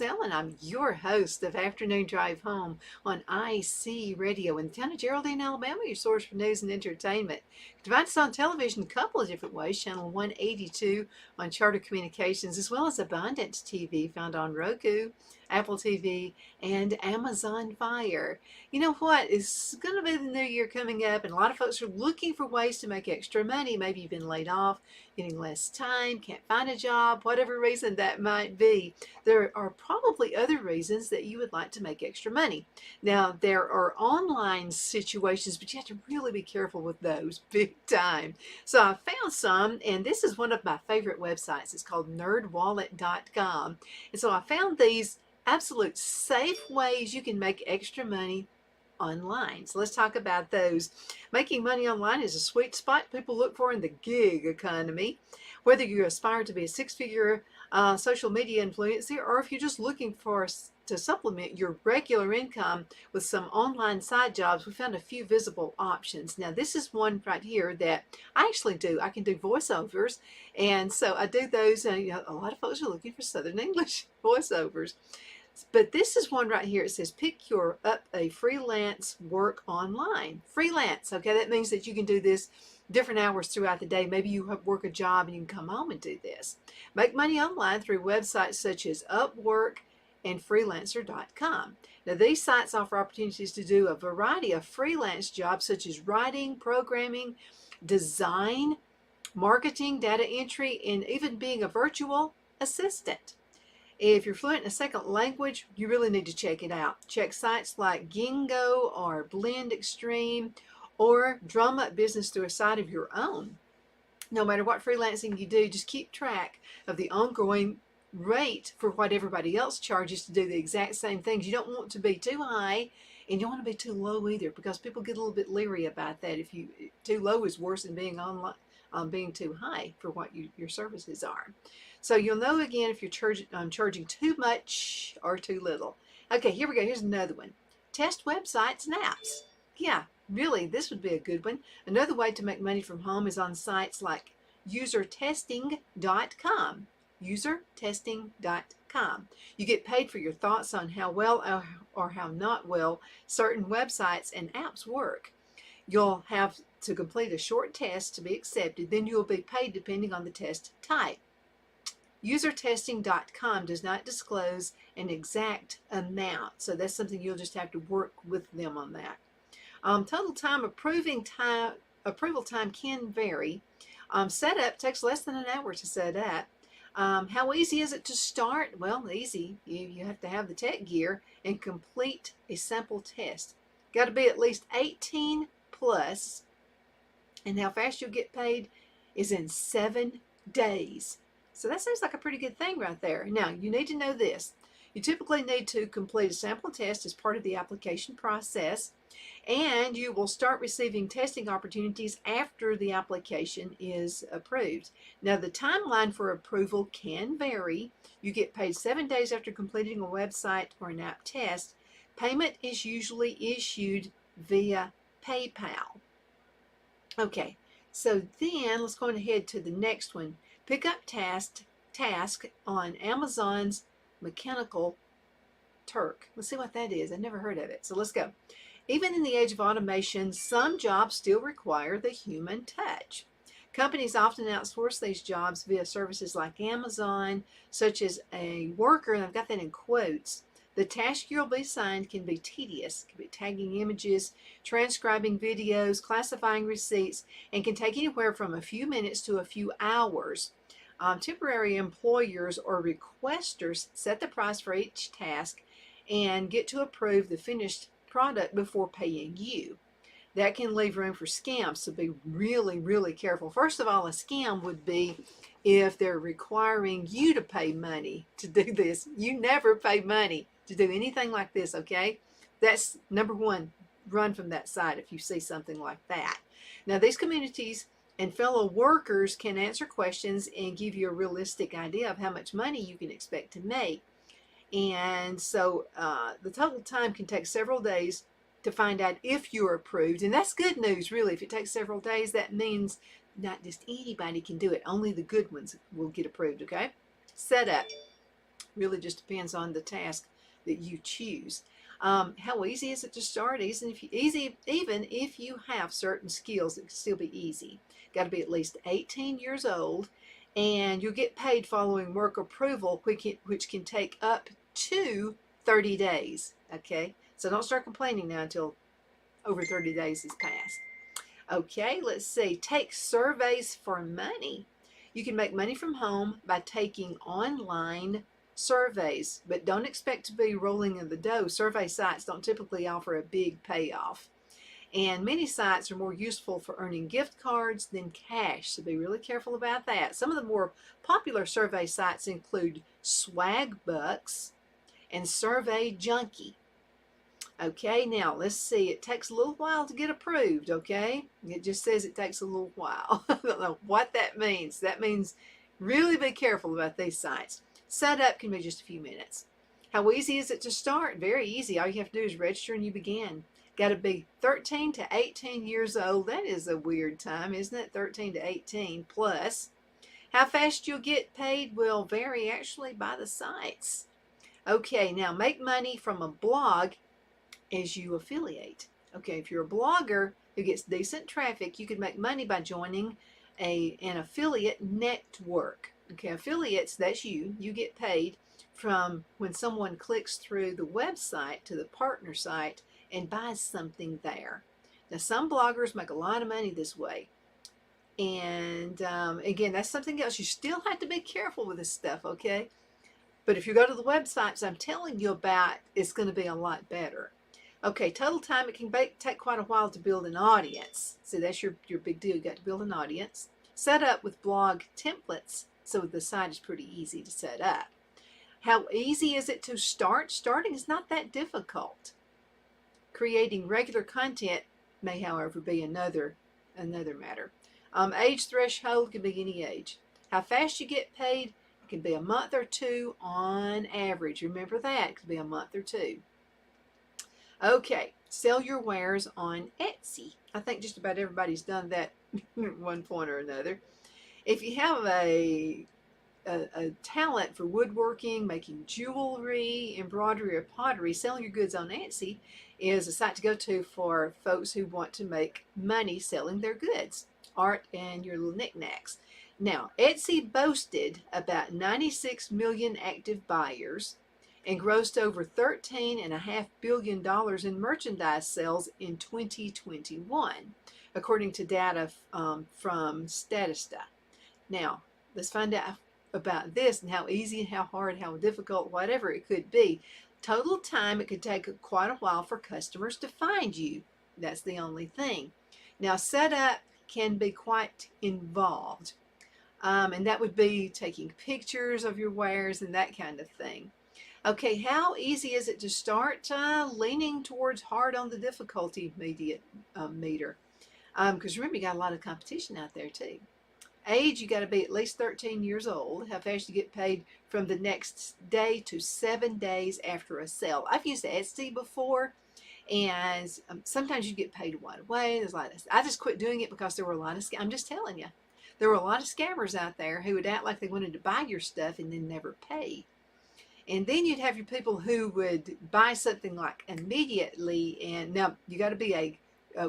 Ellen. I'm your host of Afternoon Drive Home on IC Radio in the town of Geraldine, Alabama, your source for news and entertainment. You can find us on television a couple of different ways. Channel 182 on Charter Communications, as well as Abundance TV found on Roku, Apple TV, and Amazon Fire. You know what? It's going to be the new year coming up, and a lot of folks are looking for ways to make extra money. Maybe you've been laid off, getting less time, can't find a job, whatever reason that might be. There are probably other reasons that you would like to make extra money. Now, there are online situations, but you have to really be careful with those big time. So I found some, and this is one of my favorite websites. It's called nerdwallet.com. And so I found these absolute safe ways you can make extra money online. So let's talk about those. Making money online is a sweet spot people look for in the gig economy. Whether you aspire to be a six-figure social media influencer, or if you're just looking for to supplement your regular income with some online side jobs, we found a few visible options. Now, this is one right here that I actually do. I can do voiceovers, and so I do those. You know, a lot of folks are looking for Southern English voiceovers. But this is one right here. It says pick your up a freelance work online. Freelance, okay? That means that you can do this different hours throughout the day. Maybe you work a job and you can come home and do this. Make money online through websites such as Upwork and freelancer.com. Now, these sites offer opportunities to do a variety of freelance jobs such as writing, programming, design, marketing, data entry, and even being a virtual assistant. If you're fluent in a second language, you really need to check it out. Check sites like Gingo or Blend Extreme, or drum up business through a site of your own. No matter what freelancing you do, just keep track of the ongoing rate for what everybody else charges to do the exact same things. You don't want to be too high, and you don't want to be too low either, because people get a little bit leery about that. If you too low is worse than being online, being too high for what your services are. So you'll know again if you're charging too much or too little. Okay, here we go. Here's another one. Test websites and apps. Yeah, really, this would be a good one. Another way to make money from home is on sites like usertesting.com. Usertesting.com. You get paid for your thoughts on how well or how not well certain websites and apps work. You'll have to complete a short test to be accepted. Then you will be paid depending on the test type. Usertesting.com does not disclose an exact amount, so that's something you'll just have to work with them on that. Total time approval time can vary. Setup takes less than an hour to set up. How easy is it to start? Well, easy. You have to have the tech gear and complete a sample test. Got to be at least 18 plus, and how fast you'll get paid is in 7 days. So that seems like a pretty good thing right there. Now, you need to know this. You typically need to complete a sample test as part of the application process, and you will start receiving testing opportunities after the application is approved. Now, the timeline for approval can vary. You get paid 7 days after completing a website or an app test. Payment is usually issued via PayPal. Okay, so then let's go ahead to the next one. Pick up task on Amazon's Mechanical Turk. Let's see what that is. I've never heard of it. So let's go. Even in the age of automation, some jobs still require the human touch. Companies often outsource these jobs via services like Amazon, such as a worker, and I've got that in quotes. The task you'll be assigned can be tedious. It can be tagging images, transcribing videos, classifying receipts, and can take anywhere from a few minutes to a few hours. Temporary employers or requesters set the price for each task and get to approve the finished product before paying you. That can leave room for scams, so be really, really careful. First of all, a scam would be if they're requiring you to pay money to do this. You never pay money to do anything like this, okay? That's number one. Run from that site if you see something like that. Now, these communities and fellow workers can answer questions and give you a realistic idea of how much money you can expect to make. And so the total time can take several days to find out if you're approved. And that's good news, really. If it takes several days, that means not just anybody can do it. Only the good ones will get approved, okay? Setup. Really just depends on the task that you choose. How easy is it to start? Even if you have certain skills, it can still be easy. Got to be at least 18 years old, and you'll get paid following work approval, which can take up to 30 days. Okay, so don't start complaining now until over 30 days has passed. Okay, let's see. Take surveys for money. You can make money from home by taking online surveys, but don't expect to be rolling in the dough. Survey sites don't typically offer a big payoff. And many sites are more useful for earning gift cards than cash, so be really careful about that. Some of the more popular survey sites include Swagbucks and Survey Junkie. Okay, now let's see. It takes a little while to get approved, okay? It just says it takes a little while. I don't know what that means. That means really be careful about these sites. Setup can be just a few minutes. How easy is it to start? Very easy. All you have to do is register and you begin. Got to be 13 to 18 years old. That is a weird time, isn't it? 13 to 18 plus. How fast you'll get paid will vary actually by the sites. Okay, now make money from a blog as you affiliate. Okay, if you're a blogger who gets decent traffic, you can make money by joining an affiliate network. Okay, affiliates, that's you. You get paid from when someone clicks through the website to the partner site and buys something there. Now, some bloggers make a lot of money this way. And again, that's something else. You still have to be careful with this stuff, okay? But if you go to the websites I'm telling you about, it's going to be a lot better. Okay, total time, it can take quite a while to build an audience. So that's your big deal. You got to build an audience. Set up with blog templates, so the site is pretty easy to set up. How easy is it to start? Starting is not that difficult. Creating regular content may, however, be another matter. Age threshold can be any age. How fast you get paid, it can be a month or two on average. Remember that, it could be a month or two. Okay, sell your wares on Etsy. I think just about everybody's done that at one point or another. If you have a talent for woodworking, making jewelry, embroidery, or pottery, selling your goods on Etsy is a site to go to for folks who want to make money selling their goods, art, and your little knickknacks. Now, Etsy boasted about 96 million active buyers and grossed over $13.5 billion in merchandise sales in 2021, according to data from Statista. Now, let's find out about this and how easy, how hard, how difficult, whatever it could be. Total time, it could take quite a while for customers to find you. That's the only thing. Now, setup can be quite involved, and that would be taking pictures of your wares and that kind of thing. Okay, how easy is it to start? Leaning towards hard on the difficulty meter. Because remember, you got a lot of competition out there too. Age, you got to be at least 13 years old. How fast you get paid from the next day to 7 days after a sale. I've used Etsy before, and sometimes you get paid right away. There's a lot of, I just quit doing it because there were a lot of, I'm just telling you, there were a lot of scammers out there who would act like they wanted to buy your stuff and then never pay. And then you'd have your people who would buy something like immediately, and now you got to be a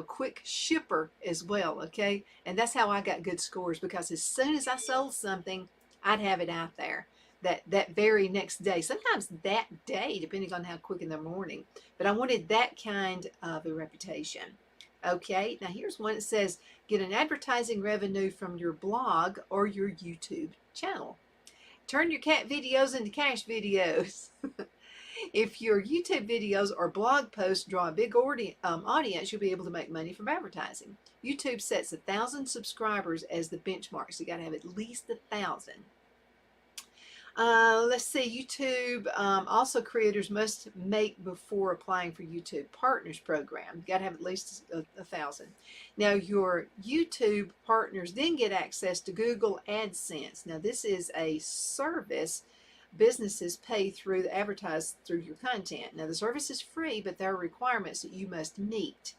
quick shipper as well, okay? And that's how I got good scores, because as soon as I sold something, I'd have it out there that very next day, sometimes that day, depending on how quick in the morning. But I wanted that kind of a reputation. Okay, now here's one that says, get an advertising revenue from your blog or your YouTube channel. Turn your cat videos into cash videos. If your YouTube videos or blog posts draw a big audience, you'll be able to make money from advertising. YouTube sets 1,000 subscribers as the benchmark, so you got to have at least 1,000. Let's see, YouTube, also creators must make before applying for YouTube Partners program. You got to have at least 1,000. Now, your YouTube partners then get access to Google AdSense. Now, this is a service businesses pay through the advertise through your content. Now, the service is free, but there are requirements that you must meet.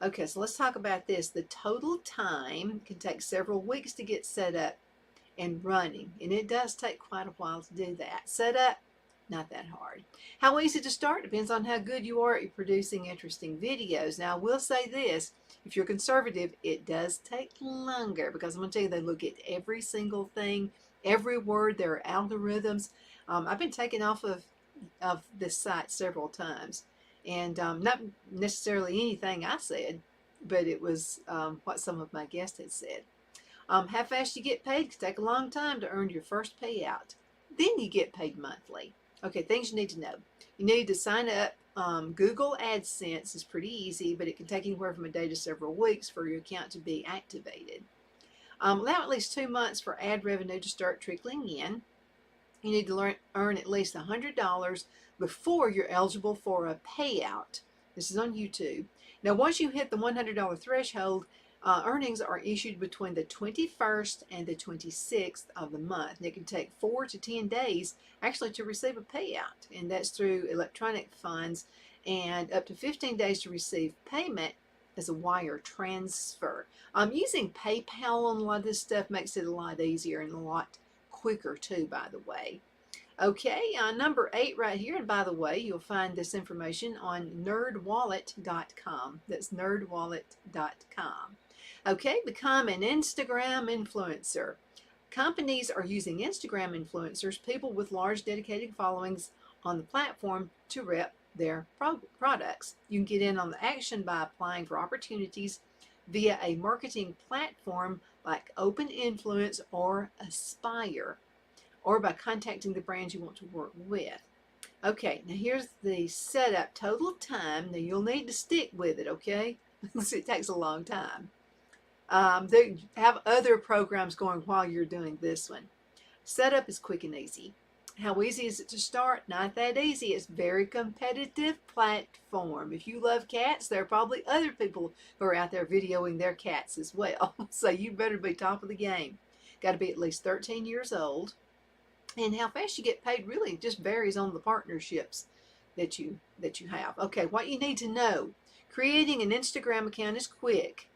Okay, so let's talk about this. The total time can take several weeks to get set up and running. And it does take quite a while to do that. Setup, not that hard. How easy to start depends on how good you are at producing interesting videos. Now, I will say this, if you're conservative, it does take longer, because I'm going to tell you, they look at every single thing, every word. There are algorithms. I've been taken off of this site several times, and not necessarily anything I said, but it was what some of my guests had said. How fast you get paid can take a long time to earn your first payout. Then you get paid monthly. Okay, things you need to know. You need to sign up. Google AdSense is pretty easy, but it can take anywhere from a day to several weeks for your account to be activated. Allow at least 2 months for ad revenue to start trickling in. You need to earn at least $100 before you're eligible for a payout. This is on YouTube. Now, once you hit the $100 threshold, earnings are issued between the 21st and the 26th of the month. And it can take 4 to 10 days actually to receive a payout, and that's through electronic funds, and up to 15 days to receive payment as a wire transfer. Using PayPal on a lot of this stuff makes it a lot easier and a lot quicker too, by the way. Okay, number 8 right here, and by the way, you'll find this information on nerdwallet.com. That's nerdwallet.com. Okay, become an Instagram influencer. Companies are using Instagram influencers, people with large dedicated followings on the platform, to rep their products. You can get in on the action by applying for opportunities via a marketing platform like Open Influence or Aspire, or by contacting the brands you want to work with. Okay, now here's the setup. Total time. Now you'll need to stick with it, okay? It takes a long time. They have other programs going while you're doing this one. Setup is quick and easy. How easy is it to start? Not that easy. It's a very competitive platform. If you love cats, there are probably other people who are out there videoing their cats as well. So you better be top of the game. Got to be at least 13 years old. And how fast you get paid really just varies on the partnerships that you have. Okay, what you need to know. Creating an Instagram account is quick,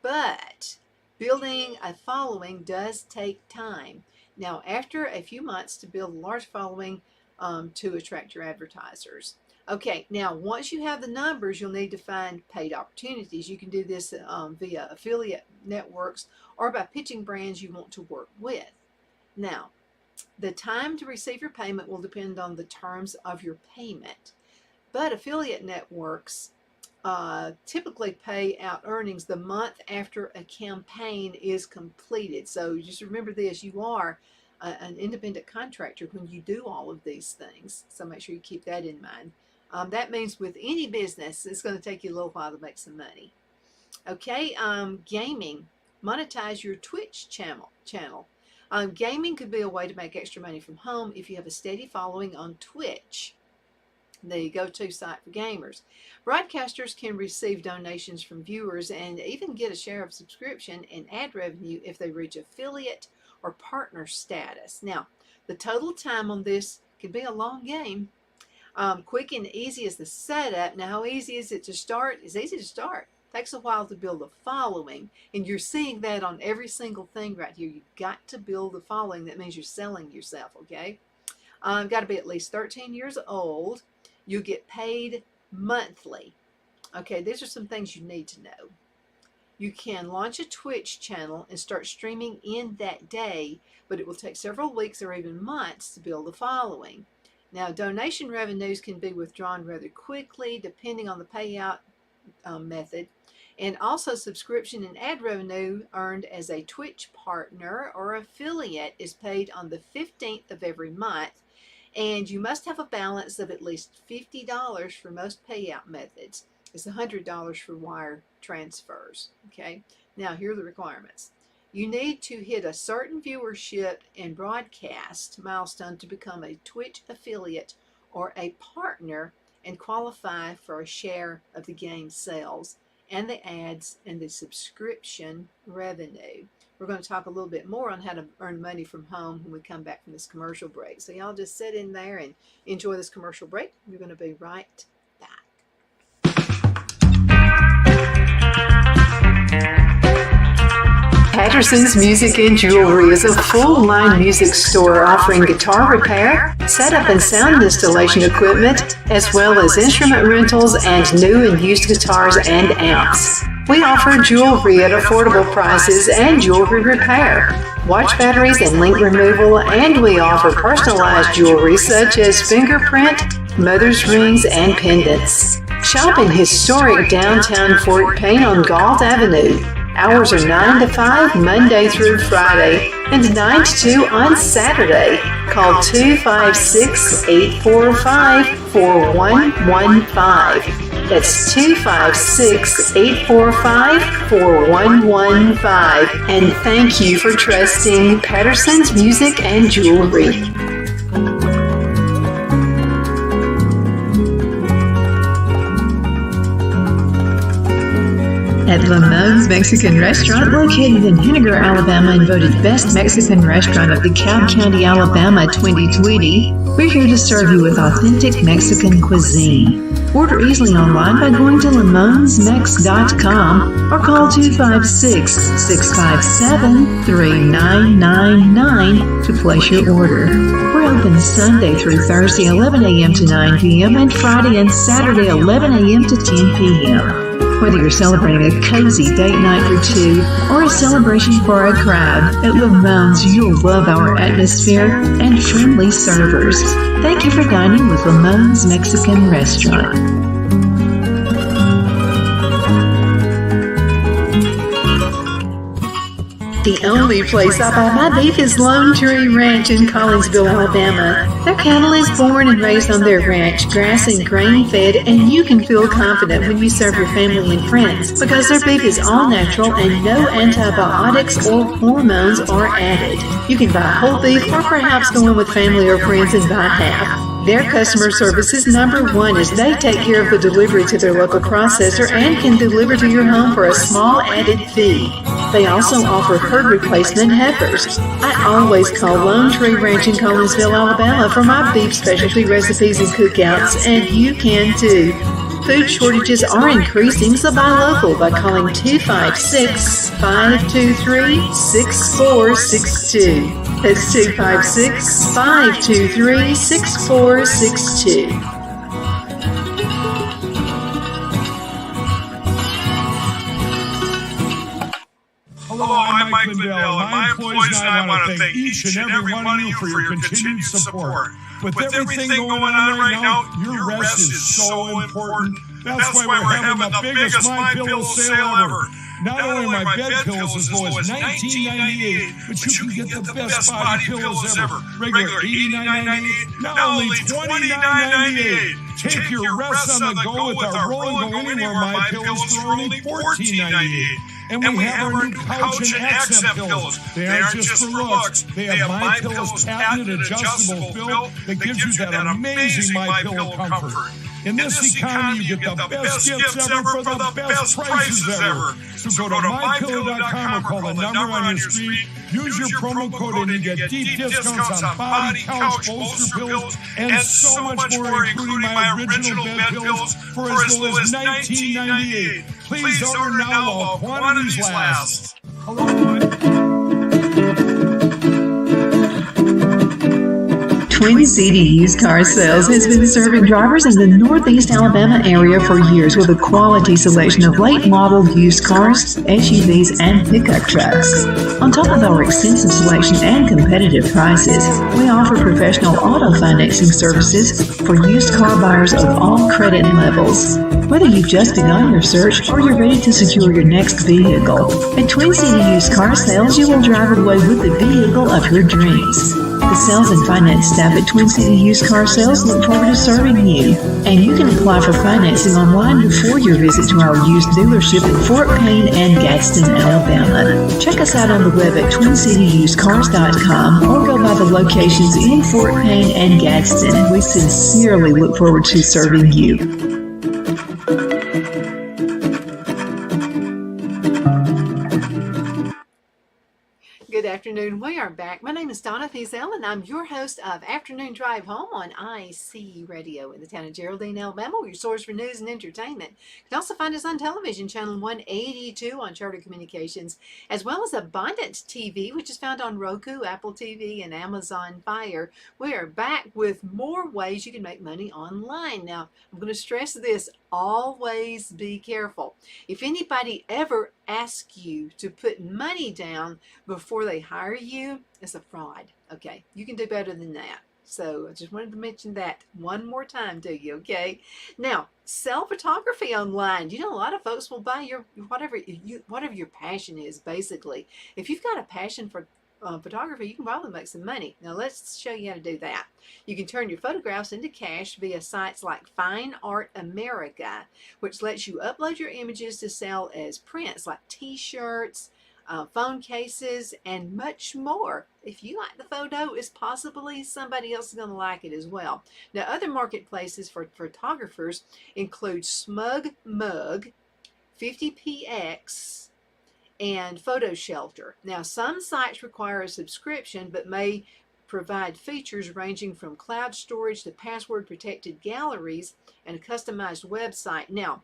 but building a following does take time. Now, after a few months, to build a large following to attract your advertisers. Okay, now once you have the numbers, you'll need to find paid opportunities. You can do this via affiliate networks or by pitching brands you want to work with. Now, the time to receive your payment will depend on the terms of your payment, but affiliate networks typically pay out earnings the month after a campaign is completed. So just remember this, you are an independent contractor when you do all of these things. So make sure you keep that in mind. That means with any business, it's going to take you a little while to make some money. Okay, gaming. Monetize your Twitch channel. Gaming could be a way to make extra money from home if you have a steady following on Twitch, the go-to site for gamers. Broadcasters can receive donations from viewers and even get a share of subscription and ad revenue if they reach affiliate or partner status. Now, the total time on this can be a long game. Quick and easy is the setup. Now, how easy is it to start? It's easy to start. Takes a while to build a following, and you're seeing that on every single thing right here. You've got to build a following. That means you're selling yourself, okay? Got to be at least 13 years old. You get paid monthly. Okay, these are some things you need to know. You can launch a Twitch channel and start streaming in that day, but it will take several weeks or even months to build a following. Now, donation revenues can be withdrawn rather quickly depending on the payout method. And also, subscription and ad revenue earned as a Twitch partner or affiliate is paid on the 15th of every month. And you must have a balance of at least $50 for most payout methods. It's $100 for wire transfers. Okay, now here are the requirements. You need to hit a certain viewership and broadcast milestone to become a Twitch affiliate or a partner and qualify for a share of the game sales and the ads and the subscription revenue. We're going to talk a little bit more on how to earn money from home when we come back from this commercial break. So y'all just sit in there and enjoy this commercial break. We're going to be right back. Patterson's Music and Jewelry is a full-line music store offering guitar repair, setup and sound installation equipment, as well as instrument rentals and new and used guitars and amps. We offer jewelry at affordable prices and jewelry repair, watch batteries and link removal, and we offer personalized jewelry such as fingerprint, mother's rings, and pendants. Shop in historic downtown Fort Payne on Galt Avenue. Hours are 9 to 5 Monday through Friday and 9 to 2 on Saturday. Call 256-845-4115. That's 256-845-4115. And thank you for trusting Patterson's Music and Jewelry. At Lamone's Mexican Restaurant, located in Henniger, Alabama, and voted Best Mexican Restaurant of DeKalb County, Alabama 2020, we're here to serve you with authentic Mexican cuisine. Order easily online by going to lamonsmex.com or call 256-657-3999 to place your order. We're open Sunday through Thursday 11 a.m. to 9 p.m. and Friday and Saturday 11 a.m. to 10 p.m. Whether you're celebrating a cozy date night for two or a celebration for a crowd, at Lamone's you'll love our atmosphere and friendly servers. Thank you for dining with Lamone's Mexican Restaurant. The only place I buy my beef is Lone Tree Ranch in Collinsville, Alabama. Their cattle is born and raised on their ranch, grass and grain-fed, and you can feel confident when you serve your family and friends because their beef is all natural and no antibiotics or hormones are added. You can buy whole beef or perhaps go in with family or friends and buy half. Their customer service is number one as they take care of the delivery to their local processor and can deliver to your home for a small added fee. They also offer herd replacement heifers. I always call Lone Tree Ranch in Collinsville, Alabama for my beef specialty recipes and cookouts, and you can too. Food shortages are increasing, so buy local by calling 256-523-6462. That's 256-523-6462. Hello, I'm Mike Lindell, and my employees and I want to thank each and every one of you for your continued support. With everything going on right now, your rest is so important. That's why we're having the biggest My Pillow sale ever. Not only are my bed pillows as low as $19.98, but you can get the best body pillows ever. Regular $89.98, now only $29.98. Take your rest on the go with our Roll and Go Anywhere My Pillows for only $14.98. And we have our new couch and accent pillows. They aren't just for looks. They have My Pillow's patented adjustable fill that gives you that amazing My Pillow comfort. In this economy, you get the best gifts ever for the best prices ever. So go to MyPillow.com or call the number on your screen. Use your promo code and you get deep discounts on body, couch, bolster pillows, and so much more, including my original bed pillows for as low as $19.98. Please order now while quantities last. Hello, Twin City Used Car Sales has been serving drivers in the Northeast Alabama area for years with a quality selection of late model used cars, SUVs, and pickup trucks. On top of our extensive selection and competitive prices, we offer professional auto financing services for used car buyers of all credit levels. Whether you've just begun your search or you're ready to secure your next vehicle, at Twin City Used Car Sales, you will drive away with the vehicle of your dreams. The sales and finance staff at Twin City Used Car Sales look forward to serving you. And you can apply for financing online before your visit to our used dealership in Fort Payne and Gadsden, Alabama. Check us out on the web at TwinCityUsedCars.com or go by the locations in Fort Payne and Gadsden. We sincerely look forward to serving you. Good afternoon. afternoon. We are back. My name is Donna Fiesel, and I'm your host of Afternoon Drive Home on IC Radio in the town of Geraldine, Alabama, your source for news and entertainment. You can also find us on television, channel 182 on Charter Communications, as well as Abundant TV, which is found on Roku, Apple TV, and Amazon Fire. We are back with more ways you can make money online. Now, I'm going to stress this. Always be careful. If anybody ever asks you to put money down before they hire you, it's a fraud. Okay, you can do better than that. So I just wanted to mention that one more time to you. Okay, now sell photography online. You know, a lot of folks will buy your whatever your passion is. Basically, if you've got a passion for photography, you can probably make some money. Now let's show you how to do that. You can turn your photographs into cash via sites like Fine Art America, which lets you upload your images to sell as prints like t-shirts, phone cases, and much more. If you like the photo, it's possibly somebody else is going to like it as well. Now, other marketplaces for photographers include Smug Mug, 50px, and Photo Shelter. Now, some sites require a subscription but may provide features ranging from cloud storage to password protected galleries and a customized website. Now,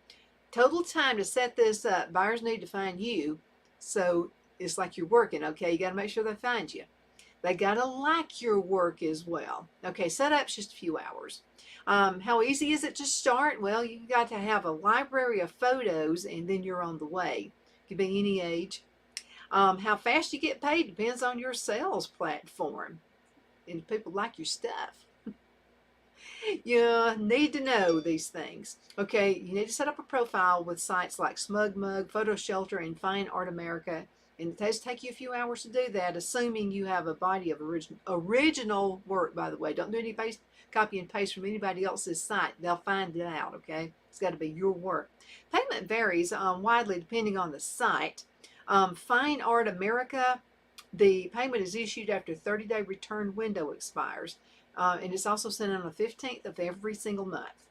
total time to set this up, buyers need to find you. So it's like you're working, okay? You got to make sure they find you. They got to like your work as well. Okay, setup's just a few hours. How easy is it to start? Well, you got to have a library of photos and then you're on the way. Could be any age. How fast you get paid depends on your sales platform. And if people like your stuff. You need to know these things. Okay, you need to set up a profile with sites like Smug Mug, Photo Shelter, and Fine Art America. And it does take you a few hours to do that, assuming you have a body of original work, by the way. Don't do any copy and paste from anybody else's site. They'll find it out, okay? It's got to be your work. Payment varies widely depending on the site. Fine Art America, the payment is issued after 30-day return window expires. And it's also sent on the 15th of every single month.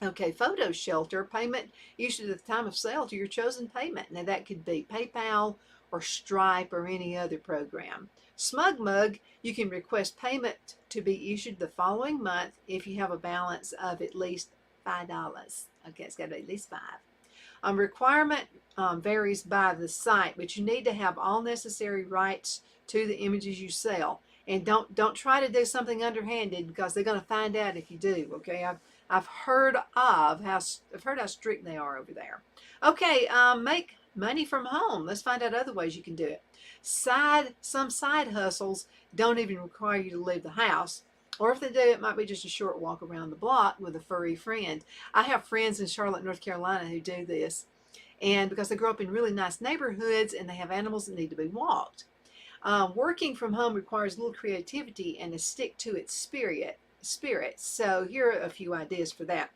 Okay, Photo Shelter, payment issued at the time of sale to your chosen payment. Now that could be PayPal or Stripe or any other program. Smug Mug, you can request payment to be issued the following month if you have a balance of at least $5. Okay, it's got to be at least 5. Requirement varies by the site, but you need to have all necessary rights to the images you sell. And don't try to do something underhanded because they're going to find out if you do. Okay, I've heard how strict they are over there. Okay, make money from home. Let's find out other ways you can do it. Some side hustles don't even require you to leave the house. Or if they do, it might be just a short walk around the block with a furry friend. I have friends in Charlotte, North Carolina who do this. And because they grow up in really nice neighborhoods and they have animals that need to be walked. Working from home requires a little creativity and a stick-to-it spirit. So here are a few ideas for that.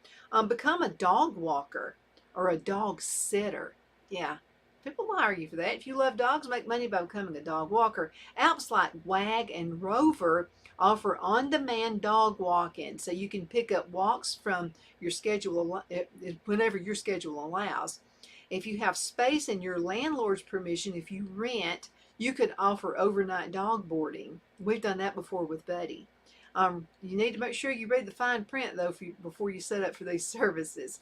Become a dog walker or a dog sitter. Yeah, people will hire you for that. If you love dogs, make money by becoming a dog walker. Apps like Wag and Rover offer on-demand dog walking, so you can pick up walks from your schedule whenever your schedule allows. If you have space and your landlord's permission, if you rent, you could offer overnight dog boarding. We've done that before with Buddy. You need to make sure you read the fine print, though, before you set up for these services.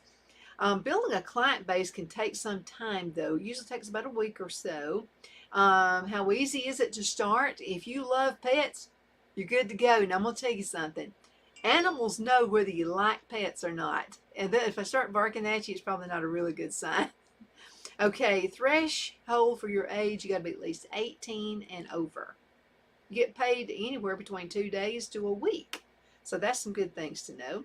Building a client base can take some time, though. It usually takes about a week or so. How easy is it to start? If you love pets, you're good to go. Now, I'm going to tell you something. Animals know whether you like pets or not. And then if I start barking at you, it's probably not a really good sign. Okay, threshold for your age, you got to be at least 18 and over. You get paid anywhere between 2 days to a week. So that's some good things to know.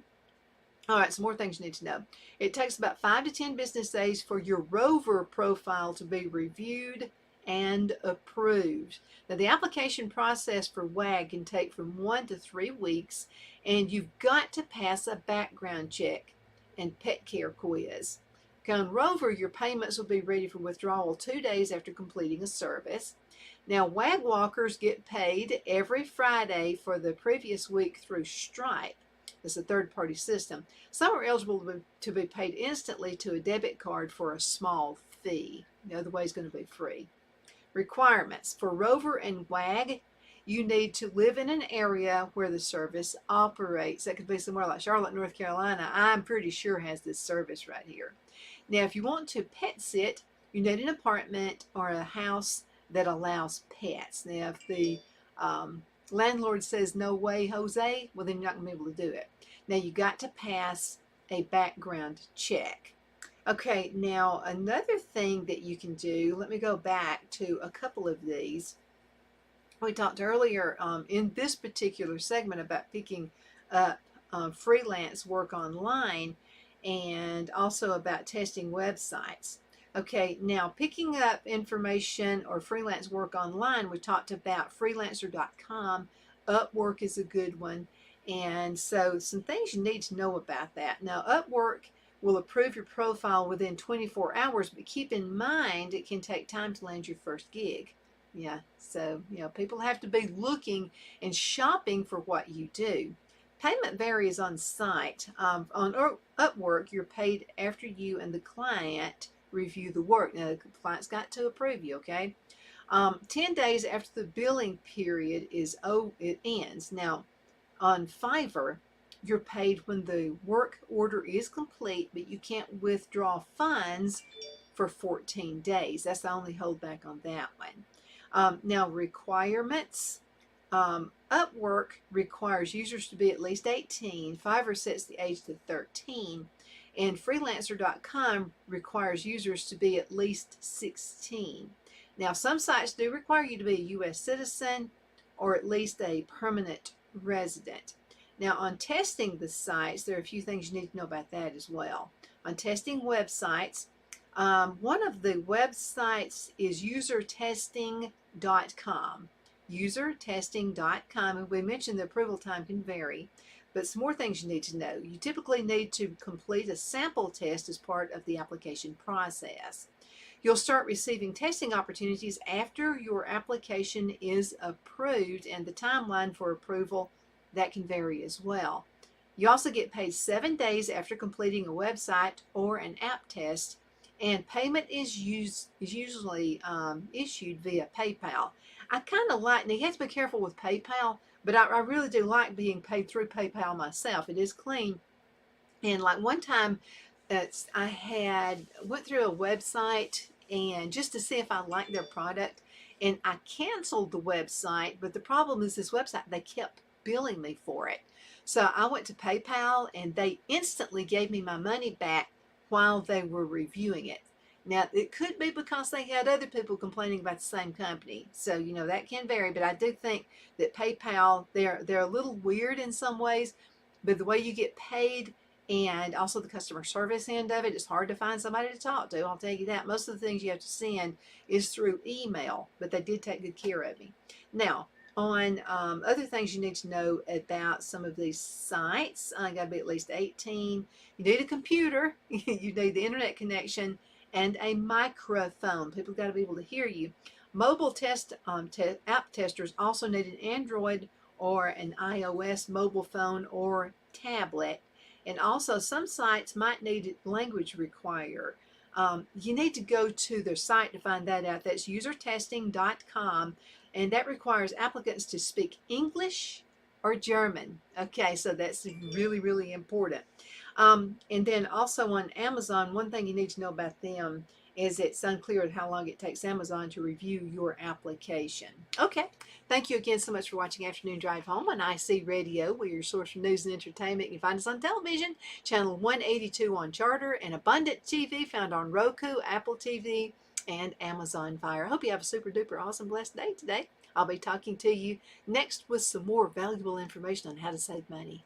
All right, some more things you need to know. It takes about 5 to 10 business days for your Rover profile to be reviewed and approved. Now, the application process for WAG can take from 1 to 3 weeks, and you've got to pass a background check and pet care quiz. On Rover, your payments will be ready for withdrawal 2 days after completing a service. Now, WAG walkers get paid every Friday for the previous week through Stripe. It's a third-party system. Some are eligible to be paid instantly to a debit card for a small fee. The other way is going to be free. Requirements for Rover and WAG. You need to live in an area where the service operates. That could be somewhere like Charlotte, North Carolina. I'm pretty sure has this service right here. Now, if you want to pet sit, you need an apartment or a house that allows pets. Now, if the landlord says, no way, Jose, well, then you're not going to be able to do it. Now, you got to pass a background check. Okay, now another thing that you can do, let me go back to a couple of these. We talked earlier in this particular segment about picking up freelance work online and also about testing websites. Okay, now picking up information or freelance work online, we talked about freelancer.com. Upwork is a good one. And so some things you need to know about that. Now, Upwork will approve your profile within 24 hours, but keep in mind it can take time to land your first gig. Yeah, so, people have to be looking and shopping for what you do. Payment varies on site. On Upwork, you're paid after you and the client review the work. Now, the client's got to approve you, okay? 10 days after the billing period it ends. Now, on Fiverr, you're paid when the work order is complete, but you can't withdraw funds for 14 days. That's the only holdback on that one. Now, requirements. Upwork requires users to be at least 18. Fiverr sets the age to 13. And freelancer.com requires users to be at least 16. Now, some sites do require you to be a U.S. citizen or at least a permanent resident. Now, on testing the sites, there are a few things you need to know about that as well. On testing websites, one of the websites is usertesting.com. Usertesting.com, and we mentioned the approval time can vary, but some more things you need to know. You typically need to complete a sample test as part of the application process. You'll start receiving testing opportunities after your application is approved, and the timeline for approval, that can vary as well. You also get paid 7 days after completing a website or an app test, and payment is usually issued via PayPal. I kind of like, now you have to be careful with PayPal, but I really do like being paid through PayPal myself. It is clean. And like one time, I went through a website and just to see if I liked their product, and I canceled the website, but the problem is this website, they kept billing me for it. So I went to PayPal and they instantly gave me my money back while they were reviewing it. Now, it could be because they had other people complaining about the same company. So, that can vary, but I do think that PayPal, they're a little weird in some ways, but the way you get paid and also the customer service end of it, it's hard to find somebody to talk to. I'll tell you that. Most of the things you have to send is through email, but they did take good care of me. Now, on other things you need to know about some of these sites, I got to be at least 18. You need a computer, you need the internet connection, and a microphone. People got to be able to hear you. Mobile app testers also need an Android or an iOS mobile phone or tablet. And also some sites might need language require. You need to go to their site to find that out. That's usertesting.com, and that requires applicants to speak English or German. Okay, so that's really, really important. And then also on Amazon, one thing you need to know about them is it's unclear how long it takes Amazon to review your application. Okay, thank you again so much for watching Afternoon Drive Home on IC Radio. We're your source for news and entertainment. You can find us on television, channel 182 on Charter, and Abundant TV found on Roku, Apple TV, and Amazon Fire. I hope you have a super duper awesome blessed day today. I'll be talking to you next with some more valuable information on how to save money.